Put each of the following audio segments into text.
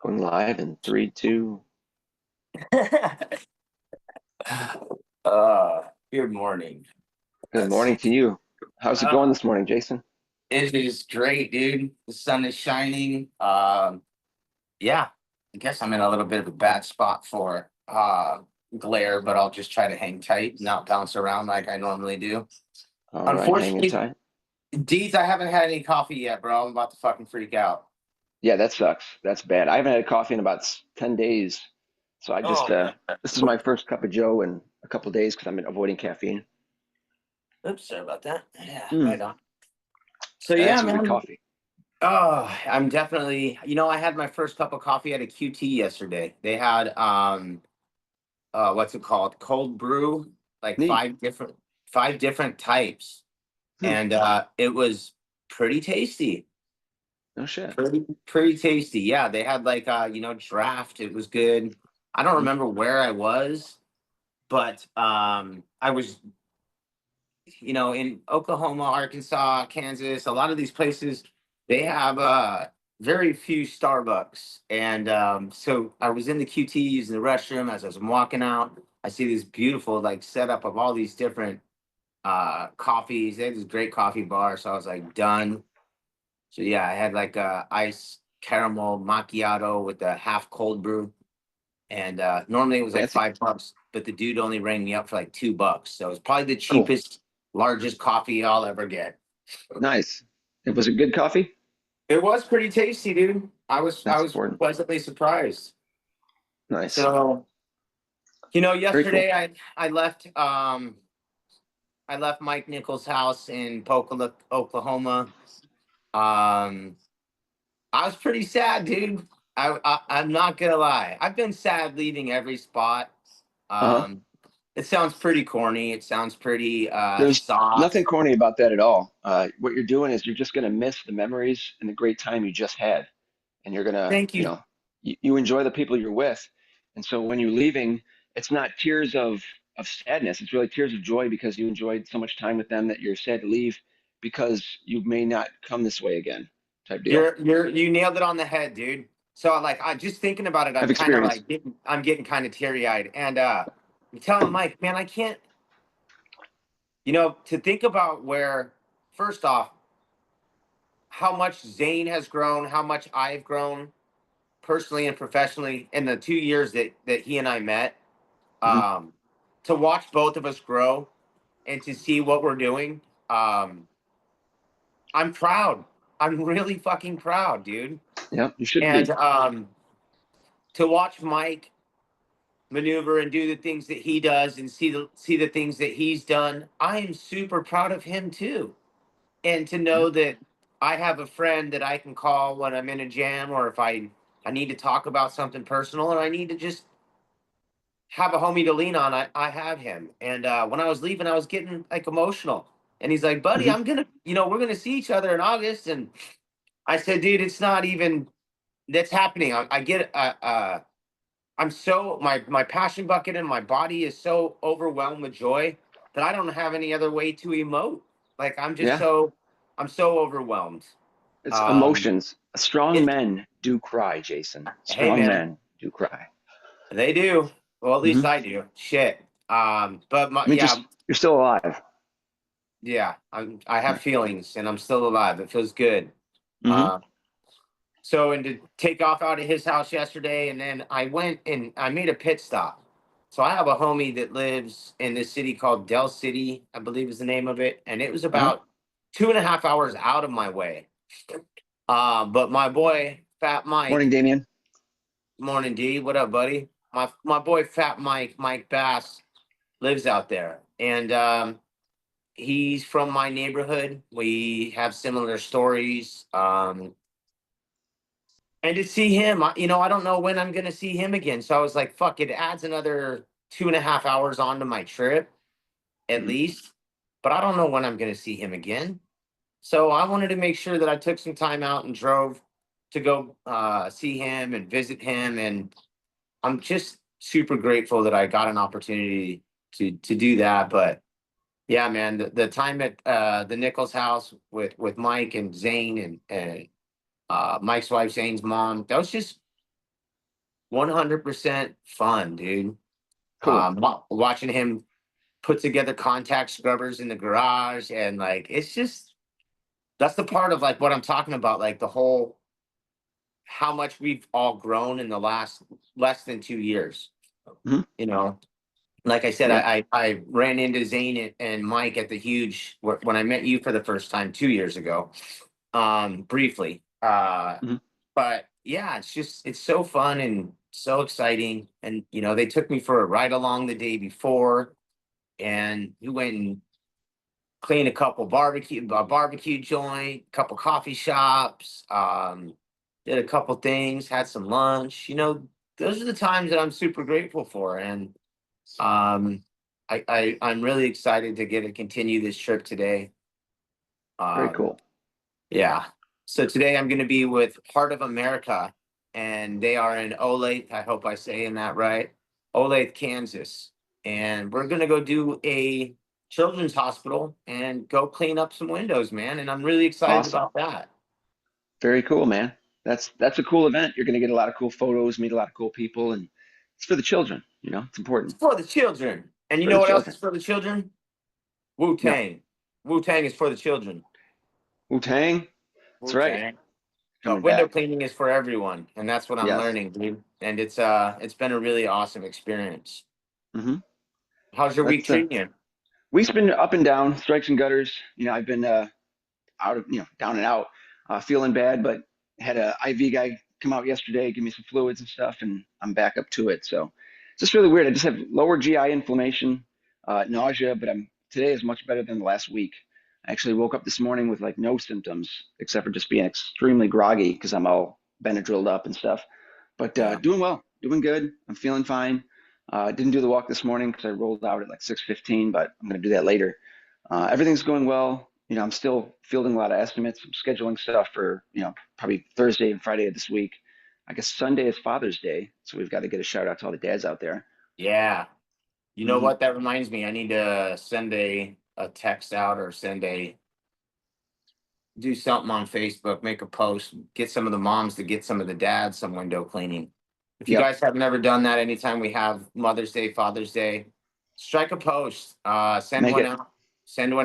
Going live in three, two. uh, Good morning. Good Let's morning see. to you. How's it going Uh, this morning, Jason? it is great, dude. The sun is shining. Yeah, I guess I'm in a little bit of a bad spot for glare, but I'll just try to hang tight, not bounce around like I normally do. All right, hanging Unfortunately, tight. Deeds, I haven't had any coffee yet, bro. I'm about to fucking freak out. Yeah, that sucks. That's bad. I haven't had coffee in about 10 days. So I just, Oh man. this is my first cup of Joe in a couple days because I'm avoiding caffeine. Oops, sorry about that. Yeah, Mm, right on. So that's yeah, some good man. coffee. Oh, I'm definitely, I had my first cup of coffee at a QT yesterday. They had what's it called? Cold brew, like Neat. five different types. Hmm. And it was pretty tasty. No shit. Pretty tasty. Yeah, they had like draft. It was good. I don't Mhm. remember where I was, but I was, in Oklahoma, Arkansas, Kansas, a lot of these places, they have very few Starbucks. And so I was in the QT using the restroom as I was walking out. I see this beautiful like setup of all these different coffees. They had this great coffee bar. So I was like, done. So yeah, I had like a ice caramel macchiato with a half cold brew. And normally it was like Fancy. $5, but the dude only rang me up for like $2. So it's probably the Cool. cheapest, largest coffee I'll ever get. Nice. It was a good coffee. It was pretty tasty, dude. I That's was important. pleasantly surprised. Nice. So, Very cool. yesterday I left Mike Nichols' house in Pocola, Oklahoma. Um I was pretty sad, dude. I'm not gonna lie. I've been sad leaving every spot. Uh-huh. Um it sounds pretty corny. It sounds pretty There's nothing soft. corny about that at all. What you're doing is you're just going to miss the memories and the great time you just had. And you're going to, Thank you. you enjoy the people you're with. And so when you're leaving, it's not tears of sadness. It's really tears of joy because you enjoyed so much time with them that you're sad to leave because you may not come this way again type deal. You nailed it on the head, dude. So like I just thinking about it, I've I'm kind of experienced. like I'm getting kind of teary eyed, and I'm telling Mike, man, I can't. To think about where, first off, how much Zane has grown, how much I've grown personally and professionally in the 2 years that he and I met. Mhm. Um, to watch both of us grow and to see what we're doing, um, I'm proud. I'm really fucking proud, dude. Yeah, you should And be. to watch Mike maneuver and do the things that he does and see the things that he's done, I am super proud of him too. And to Yeah. know that I have a friend that I can call when I'm in a jam, or if I need to talk about something personal, or I need to just have a homie to lean on, I have him. And when I was leaving, I was getting like emotional. And he's like, buddy, Hmm. we're gonna see each other in August. And I said, dude, it's not even that's happening. I get I'm so my passion bucket and my body is so overwhelmed with joy that I don't have any other way to emote. Like Yeah, I'm so overwhelmed. it's Um emotions. Strong it men do cry, Jason. Hey Strong man, men do cry. they do. Well, at least Hmm. I do. Shit. But I mean, just you're still alive. I have feelings and I'm still alive. It feels good. Hmm. Uh So, and to take off out of his house yesterday, and then I went and I made a pit stop. So I have a homie that lives in this city called Del City, I believe is the name of it, and it was Uh-huh. about 2.5 hours out of my way. But my boy Fat Morning, Mike, Damien. morning D, what up, buddy? My boy Fat Mike Bass lives out there, and he's from my neighborhood. We have similar stories. And to see him, I don't know when I'm gonna see him again. So I was like, fuck, it adds another 2.5 hours onto my trip, at Mhm. least. But I don't know when I'm gonna see him again. So I wanted to make sure that I took some time out and drove to go see him and visit him. And I'm just super grateful that I got an opportunity to do that. But yeah, man, the time at the Nichols house with Mike and Zane and Mike's wife Zane's mom, that was just 100% fun, dude. Cool. Watching him put together contact scrubbers in the garage, and like it's just that's the part of like what I'm talking about, like the whole how much we've all grown in the last less than 2 years. Hmm. You know, like I said, Yep. I ran into Zane and Mike at the huge when I met you for the first time 2 years ago, briefly. Hmm. But yeah, it's so fun and so exciting. And they took me for a ride along the day before, and we went and cleaned a barbecue joint, couple coffee shops, did a couple things, had some lunch. Those are the times that I'm super grateful for, and um, I'm really excited to get to continue this trip today. Very Um, cool. yeah. So today I'm going to be with Heart of America, and they are in Olathe. I hope I say in that right, Olathe, Kansas, and we're going to go do a children's hospital and go clean up some windows, man. And I'm really excited Awesome. about that. Very cool, man. That's a cool event. You're going to get a lot of cool photos, meet a lot of cool people, and it's for the children. It's It's important for the children, and you for know the what else is children. for the children? Wu No, Tang. Wu Tang is for the children. Wu Tang. That's Wu right. Tang. But Coming window back. cleaning is for everyone, and that's what I'm Yes. learning, dude. And it's been a really awesome experience. Hmm. How's your week That's treating you? we've been up and down, strikes and gutters. I've been out of down and out, feeling bad, but had a IV guy come out yesterday, give me some fluids and stuff, and I'm back up to it. So it's just really weird. I just have lower GI inflammation, nausea, but I'm today is much better than the last week. I actually woke up this morning with like no symptoms except for just being extremely groggy because I'm all Benadrylled up and stuff. But Yeah. doing well, doing good. I'm feeling fine. Didn't do the walk this morning because I rolled out at like 6:15, but I'm going to do that later. Everything's going well. I'm still fielding a lot of estimates. I'm scheduling stuff for, probably Thursday and Friday of this week. I guess Sunday is Father's Day, so we've got to get a shout out to all the dads out there. Yeah. You know Hmm. what? That reminds me. I need to send a text out or do something on Facebook, make a post, get some of the moms to get some of the dads some window cleaning. If you Yep, guys have never done that, anytime we have Mother's Day, Father's Day, strike a post, send make one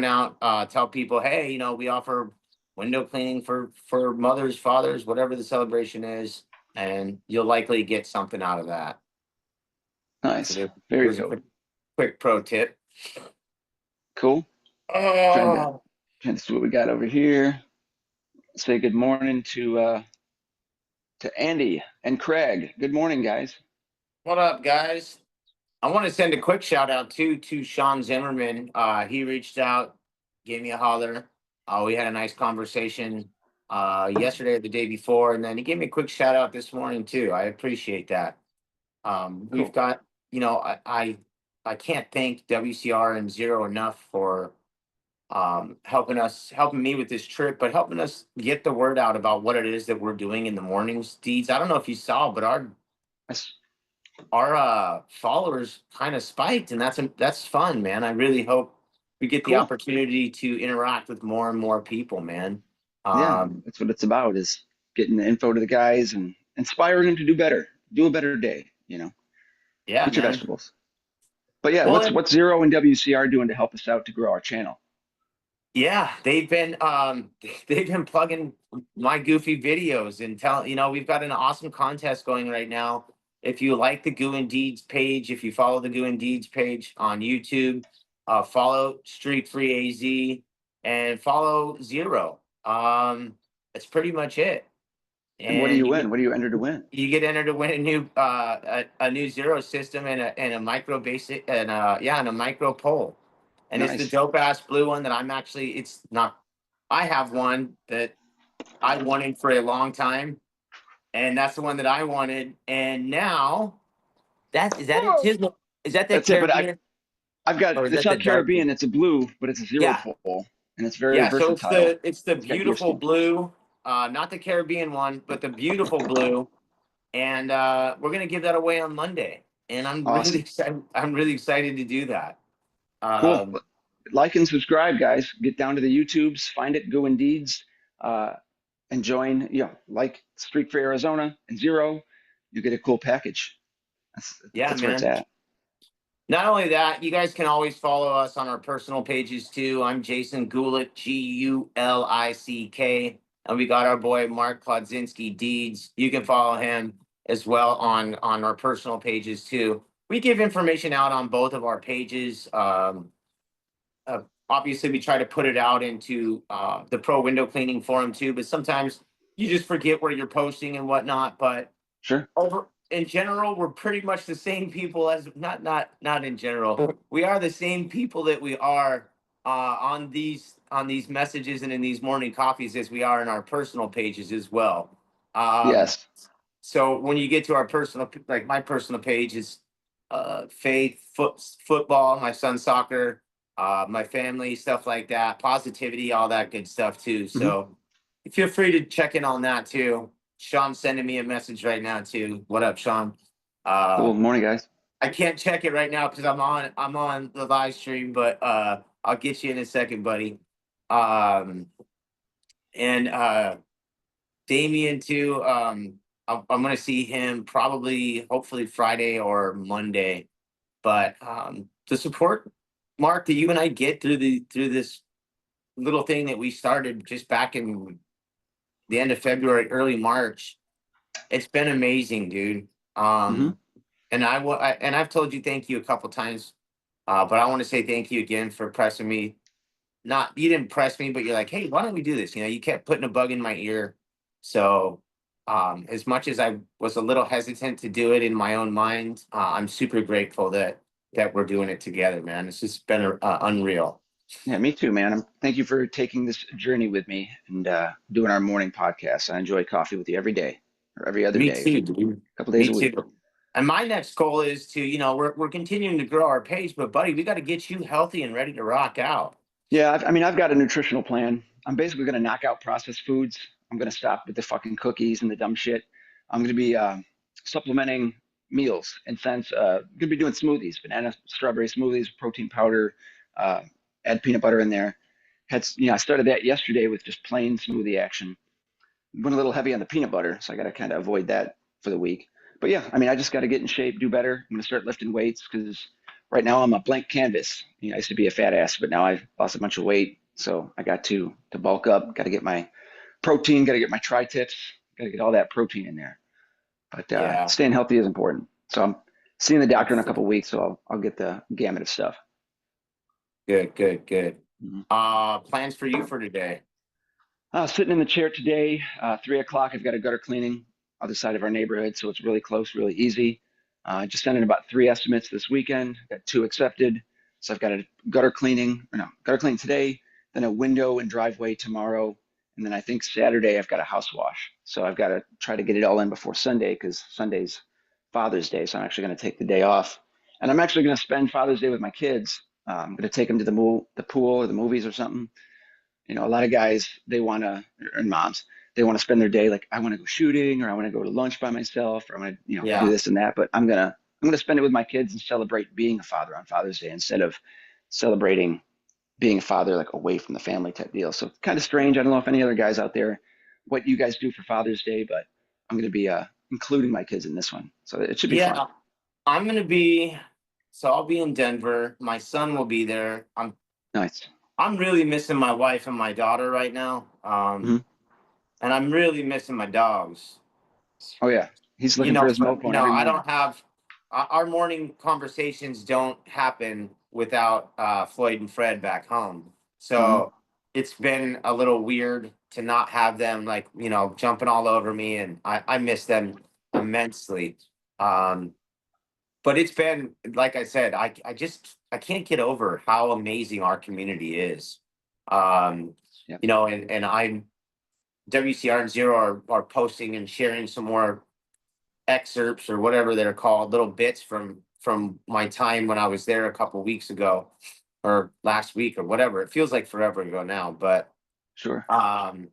it out, tell people, hey, we offer window cleaning for mothers, fathers, whatever the celebration is, and you'll likely get something out of that. So nice. Very there's a cool. quick pro tip. Cool. Trying to Oh, trying to see what we got over here. Say good morning to Andy and Craig. Good morning, guys. what up, guys? I want to send a quick shout out to Sean Zimmerman. He reached out, gave me a holler. We had a nice conversation yesterday or the day before, and then he gave me a quick shout out this morning too. I appreciate that. We've Cool. got, I can't thank WCR and Zero enough for helping me with this trip, but helping us get the word out about what it is that we're doing in the mornings. Deeds, I don't know if you saw, but That's our followers kind of spiked, and that's fun, man. I really hope we get the cool. opportunity to interact with more and more people, man. Yeah, Um, that's what it's about is getting the info to the guys and inspiring them to do better, do a better day. yeah, Eat your man. vegetables. But yeah, Well, what's Zero and WCR doing to help us out to grow our channel? yeah, they've been plugging my goofy videos and we've got an awesome contest going right now. If you like the Goo and Deeds page, if you follow the Goo and Deeds page on YouTube, follow Street Free AZ and follow Zero. That's pretty much it. And what do And you you win? get What do you enter to win? you get entered to win a new Zero system and a micro basic and a micro pole. And it's the Nice. dope ass blue one that I'm actually it's not I have one that I wanted for a long time, and that's the one that I wanted. And now that is that it Whoa. too? Is that the That's it. But Caribbean I've got or is it's that the not dark blue? Caribbean. It's a blue, but it's a zero Yeah, pole, and it's very yeah. So it's versatile. the It's got beautiful deerskin. blue, not the Caribbean one, but the beautiful blue. And we're gonna give that away on Monday. And I'm really Awesome. excited. I'm really excited to do that. Cool. Um, Like and subscribe, guys. Get down to the YouTubes, find it, Go and Deeds, and join. Like Streak for Arizona and Zero. you get a cool package. Yeah, That's where it's man. at. Not only that, you guys can always follow us on our personal pages too. I'm Jason Gulick, Gulick, and we got our boy Mark Klodzinski Deeds. You can follow him as well on our personal pages too. We give information out on both of our pages. Obviously, we try to put it out into the pro window cleaning forum too, but sometimes you just forget where you're posting and whatnot. But Sure. over in general, we're pretty much the same people as not in general. We are the same people that we are on these messages and in these morning coffees as we are in our personal pages as well. Um, Yes. so when you get to our personal, like my personal page is faith, football, my son's soccer, my family, stuff like that, positivity, all that good stuff too. Hmm. So feel free to check in on that too. Sean's sending me a message right now too. What up, Sean? Cool. Morning, guys. I can't check it right now because I'm on the live stream, but I'll get you in a second, buddy. Um and Damien too. I'm gonna see him probably hopefully Friday or Monday. But the support, Mark, that you and I get through this little thing that we started just back in the end of February, early March, it's been amazing, dude. Hmm. And and I've told you thank you a couple times, but I want to say thank you again for pressing me. Not you didn't press me, but you're like, hey, why don't we do this? You know, you kept putting a bug in my ear. So as much as I was a little hesitant to do it in my own mind, I'm super grateful that we're doing it together, man. It's just been unreal. Yeah, me too, man. Thank you for taking this journey with me and doing our morning podcast. I enjoy coffee with you every day or every other Me day, too, dude. a couple days Me a week. too. And my next goal is to, we're continuing to grow our page, but buddy, we got to get you healthy and ready to rock out. Yeah, I mean, I've got a nutritional plan. I'm basically going to knock out processed foods. I'm going to stop with the fucking cookies and the dumb shit. I'm going to be supplementing meals and sense. Going to be doing smoothies, banana, strawberry smoothies, protein powder, uh, add peanut butter in there. I started that yesterday with just plain smoothie action. Went a little heavy on the peanut butter, so I got to kind of avoid that for the week. But yeah, I mean, I just got to get in shape, do better. I'm going to start lifting weights because right now I'm a blank canvas. I used to be a fat ass, but now I've lost a bunch of weight, so I got to bulk up. Got to get my protein, got to get my tri-tips, got to get all that protein in there. But Yeah. staying healthy is important. So I'm seeing the doctor in a Absolutely. couple of weeks, so I'll get the gamut of stuff. Good, good, good. Mhm. Plans for you for today. Sitting in the chair today, 3 o'clock. I've got a gutter cleaning other side of our neighborhood, so it's really close, really easy. Just sent in about 3 estimates this weekend. Got two accepted. So I've got a gutter cleaning, or no, gutter cleaning today, then a window and driveway tomorrow, and then I think Saturday I've got a house wash. So I've got to try to get it all in before Sunday because Sunday's Father's Day. So I'm actually going to take the day off, and I'm actually going to spend Father's Day with my kids. I'm going to take them to the pool or the movies or something. A lot of guys, they want to, and moms, they want to spend their day like, I want to go shooting or I want to go to lunch by myself or I want to, do Yeah. this and that. But I'm gonna spend it with my kids and celebrate being a father on Father's Day instead of celebrating being a father like away from the family type deal. So kind of strange. I don't know if any other guys out there, what you guys do for Father's Day, but I'm gonna be including my kids in this one. So it should be fun. Yeah. I'm gonna be so I'll be in Denver. My son will be there. Nice. I'm really missing my wife and my daughter right now. Hmm. And I'm really missing my dogs. Oh yeah. He's looking for his mofo every I morning. don't have our morning conversations don't happen without Floyd and Fred back home. Hmm. So it's been a little weird to not have them like, jumping all over me and I miss them immensely. Um, but it's been like I said, I can't get over how amazing our community is. Um, Yeah, and I'm WCR and Zero are posting and sharing some more excerpts or whatever they're called, little bits from my time when I was there a couple weeks ago or last week or whatever. It feels like forever ago now, but sure. um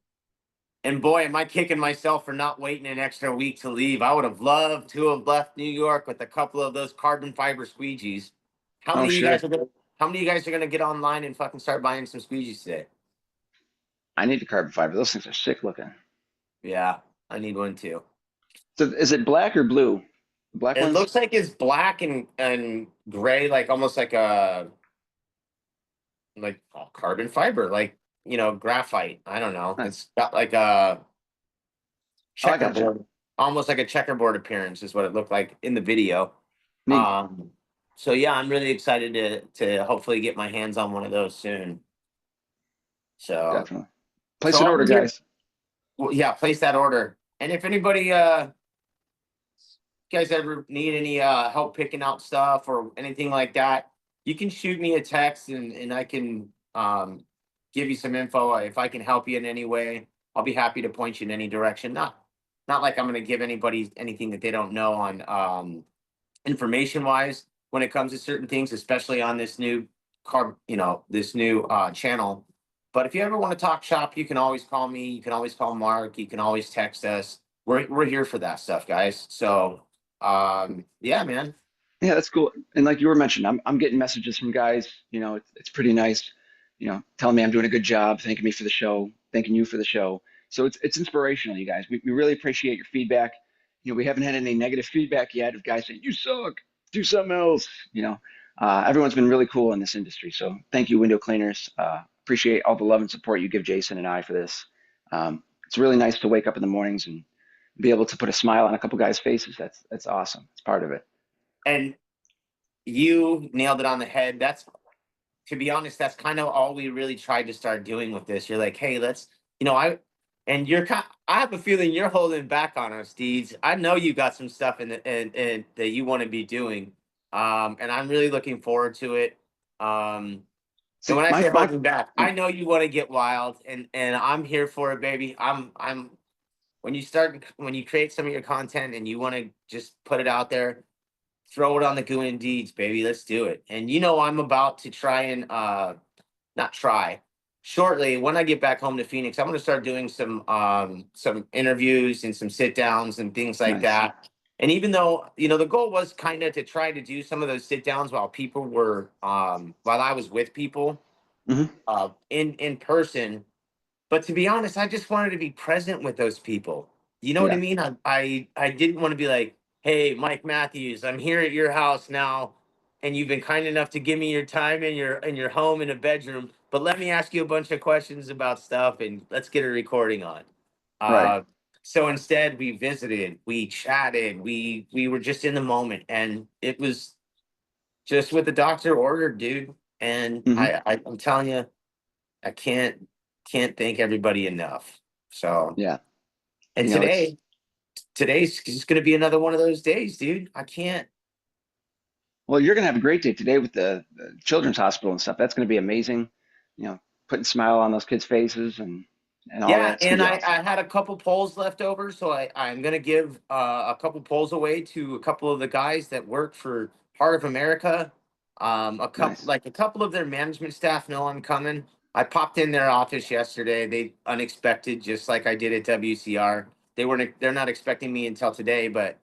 and boy, am I kicking myself for not waiting an extra week to leave. I would have loved to have left New York with a couple of those carbon fiber squeegees. How Oh many of you guys sure. are gonna how many of you guys are gonna get online and fucking start buying some squeegees today? I need the carbon fiber. Those things are sick looking. Yeah, I need one too. So is it black or blue? The black It ones? looks like it's black and gray, like almost like a carbon fiber, like graphite. I don't know. Nice. It's got like a Oh, I gotcha. checkerboard, almost like a checkerboard appearance is what it looked like in the video. Neat. Um, so yeah, I'm really excited to hopefully get my hands on one of those soon. So Definitely. so Place an I'll order, be here. guys. Well, yeah, place that order. And if anybody you guys ever need any help picking out stuff or anything like that, you can shoot me a text and I can give you some info. If I can help you in any way, I'll be happy to point you in any direction. Not like I'm going to give anybody anything that they don't know on information wise when it comes to certain things, especially on this new this new channel. But if you ever want to talk shop, you can always call me. You can always call Mark. You can always text us. We're here for that stuff, guys. So yeah, man. Yeah, that's cool. And like you were mentioning, I'm getting messages from guys, it's pretty nice, telling me I'm doing a good job, thanking me for the show, thanking you for the show. So it's inspirational, you guys. We really appreciate your feedback. We haven't had any negative feedback yet of guys saying, you suck, do something else. Everyone's been really cool in this industry. So thank you, window cleaners. Appreciate all the love and support you give Jason and I for this. It's really nice to wake up in the mornings and be able to put a smile on a couple guys' faces. That's awesome. It's part of it. And you nailed it on the head. That's To be honest, that's kind of all we really tried to start doing with this. You're like, hey, let's, I, and you're kind. I have a feeling you're holding back on us, Deeds. I know you got some stuff in that you want to be doing, and I'm really looking forward to it. And See, when I my say my holding back, yeah, I know you want to get wild, and I'm here for it, baby. I'm when you create some of your content and you want to just put it out there, throw it on the Goo and Deeds, baby. Let's do it. And I'm about to try and not try. Shortly, when I get back home to Phoenix, I'm going to start doing some interviews and some sit downs and things like nice. that. And even though the goal was kind of to try to do some of those sit downs while I was with people Hmm. in person, but to be honest, I just wanted to be present with those people. You know what I Yeah, mean? I didn't want to be like, hey, Mike Matthews, I'm here at your house now, and you've been kind enough to give me your time in your home in a bedroom. But let me ask you a bunch of questions about stuff, and let's get a recording on. right. Uh, so instead, we visited, we chatted, we were just in the moment, and it was just what the doctor ordered, dude. And Hmm. I'm telling you, I can't thank everybody enough. So, Yeah, and it's today's just gonna be another one of those days, dude. I can't. well, you're gonna have a great day today with the children's hospital and stuff. That's gonna be amazing. Putting a smile on those kids' faces and all that. Yeah, It's gonna and be I awesome. had a couple polls left over, so I'm gonna give a couple polls away to a couple of the guys that work for Heart of America. Nice. A couple of their management staff know I'm coming. I popped in their office yesterday. They unexpected, just like I did at WCR. They're not expecting me until today, but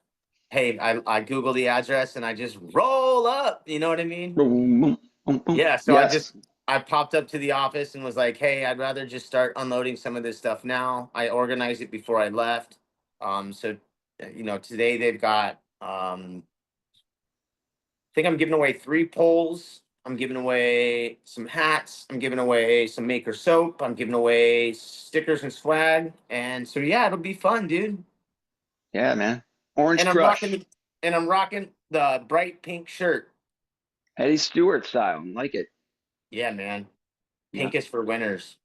hey, I Google the address and I just roll up. You know what I mean? Boom, boom, boom, boom. Yeah. So Yes. I popped up to the office and was like, hey, I'd rather just start unloading some of this stuff now. I organized it before I left. So today they've got I think I'm giving away 3 poles. I'm giving away some hats. I'm giving away some maker soap. I'm giving away stickers and swag. And so yeah, it'll be fun, dude. Yeah, man. Orange And I'm rocking Crush. the and I'm rocking the bright pink shirt. Eddie Stewart style. Like it. Yeah, man. Yeah. Pink is for winners.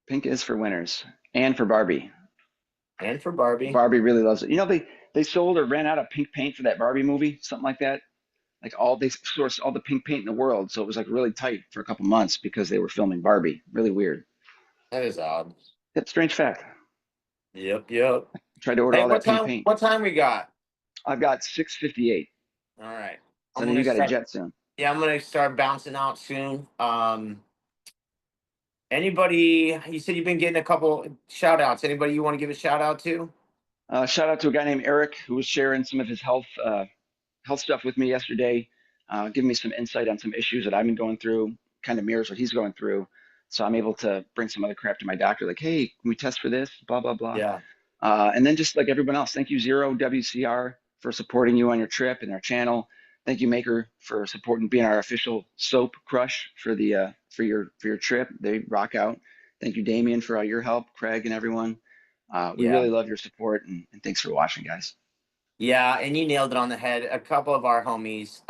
Pink is for winners and for Barbie. And for Barbie. Barbie really loves it. They sold or ran out of pink paint for that Barbie movie, something like that. Like they sourced all the pink paint in the world, so it was like really tight for a couple months because they were filming Barbie. Really weird. That is odd. Yep, strange fact. Yep, yep. Tried to order Hey, all that pink paint. what time we got? I've got 6:58, All right. so I'm I know you gonna got a start jet soon. Yeah, I'm gonna start bouncing out soon. Anybody, you said you've been getting a couple shout outs. Anybody you want to give a shout out to? Shout out to a guy named Eric who was sharing some of his health stuff with me yesterday, giving me some insight on some issues that I've been going through. Kind of mirrors what he's going through, so I'm able to bring some other crap to my doctor, like, hey, can we test for this? Blah blah blah. Yeah. And then just like everyone else, thank you Zero WCR for supporting you on your trip and our channel. Thank you Maker for supporting being our official soap crush for the for your trip. They rock out. Thank you Damien for all your help, Craig and everyone. We Yeah. really love your support and thanks for watching, guys. Yeah, and you nailed it on the head. A couple of our homies,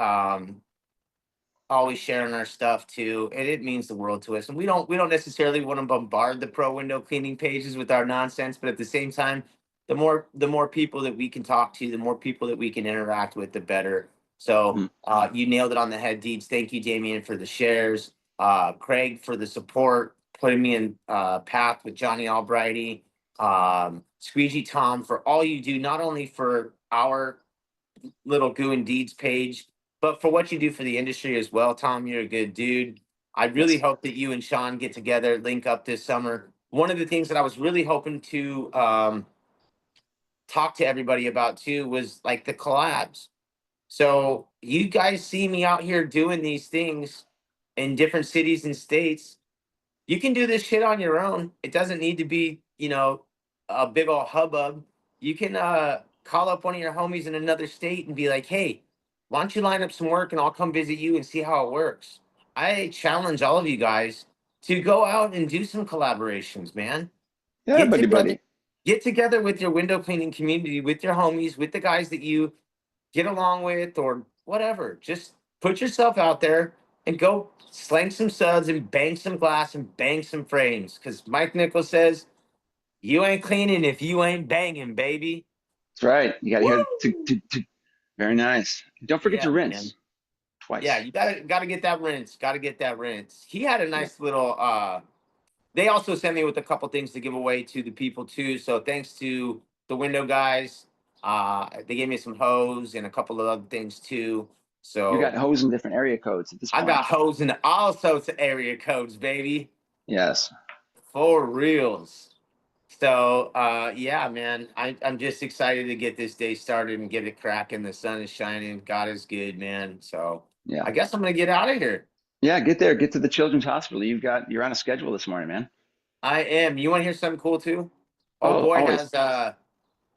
always sharing our stuff too, and it means the world to us. And we don't necessarily want to bombard the pro window cleaning pages with our nonsense, but at the same time, the more people that we can talk to, the more people that we can interact with, the better. So Mm. you nailed it on the head, Deeds. Thank you, Damien, for the shares. Craig for the support, putting me in path with Johnny Albrighty. Squeegee Tom for all you do, not only for our little Goo and Deeds page, but for what you do for the industry as well. Tom, you're a good dude. I really Yes. hope that you and Sean get together, link up this summer. One of the things that I was really hoping to talk to everybody about too was like the collabs. So you guys see me out here doing these things in different cities and states. You can do this shit on your own. It doesn't need to be, a big old hubbub. You can call up one of your homies in another state and be like, "Hey, why don't you line up some work and I'll come visit you and see how it works." I challenge all of you guys to go out and do some collaborations, man. Yeah, Get buddy, together, buddy. get together with your window cleaning community, with your homies, with the guys that you get along with or whatever. Just put yourself out there and go slang some suds and bang some glass and bang some frames. Because Mike Nichols says, you ain't cleaning if you ain't banging, baby. That's right. You got to hear Woo! to. Very nice. Don't forget to Yeah, man. rinse Yeah, twice. you gotta get that rinse. Gotta get that rinse. He had a Yeah. nice little they also sent me with a couple things to give away to the people too. So thanks to the window guys. They gave me some hose and a couple of other things too. You got So hose in different area codes at this I point. got hose in all sorts of area codes, baby. Yes. For reals. So yeah, man. I'm just excited to get this day started and get it cracking. The sun is shining. God is good, man. So Yeah. I guess I'm gonna get out of here. Yeah. Get there. Get to the Children's Hospital. You're on a schedule this morning, man. I am. You wanna hear something cool too? Oh Oh, boy always. has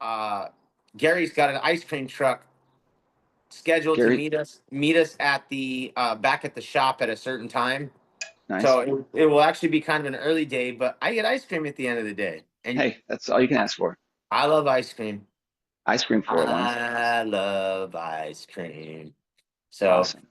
uh Gary's got an ice cream truck scheduled to Gary, meet us at the back at the shop at a certain time. nice. So it will actually be kind of an early day, but I get ice cream at the end of the day. And Hey, that's all you can ask for. I love ice cream. Ice cream for it once. I love ice cream. So, Awesome.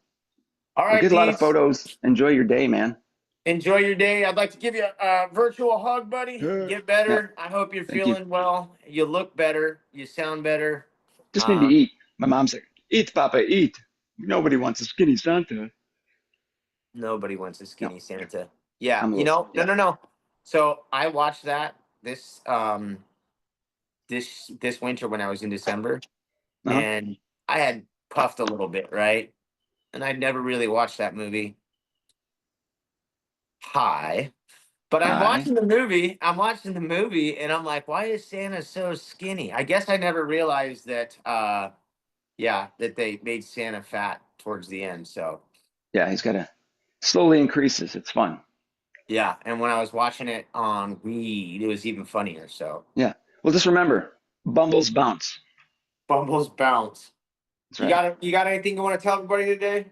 all Well, right, get a lot of Deeds, photos. Enjoy your day, man. enjoy your day. I'd like to give you a virtual hug, buddy. Yeah. Get Yeah. better. I hope you're Thank you. feeling well. You look better. You sound better. Just need to Um, eat. My mom's like, eat, Papa, eat. Nobody wants a skinny Santa. Nobody wants a No, skinny Santa. Yeah, I'm a little, no, yeah. no, no. So I watched that this winter when I was in December, Uh-huh. and I had puffed a little bit, right? And I'd never really watched that movie. Hi. But I'm Hi. watching the movie. I'm watching the movie, and I'm like, why is Santa so skinny? I guess I never realized that. Yeah, that they made Santa fat towards the end. So Yeah, he's got to slowly increases. It's fun. yeah, and when I was watching it on Weed, it was even funnier. So Yeah. Well, just remember, Bumbles bounce. Bumbles bounce. That's You right. got it. You got anything you want to tell everybody today?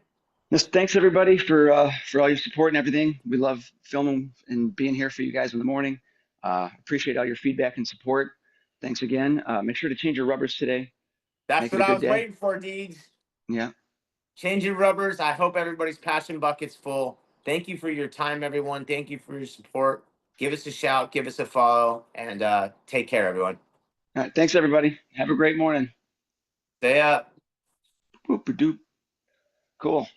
Just thanks everybody for all your support and everything. We love filming and being here for you guys in the morning. Appreciate all your feedback and support. Thanks again. Make sure to change your rubbers today. That's Make it what a I good was day. waiting for, Deeds. Yeah. Changing rubbers. I hope everybody's passion bucket's full. Thank you for your time, everyone. Thank you for your support. Give us a shout, give us a follow, and take care, everyone. All right. Thanks everybody. Have a great morning. Stay up. Boop-a-doop. Cool.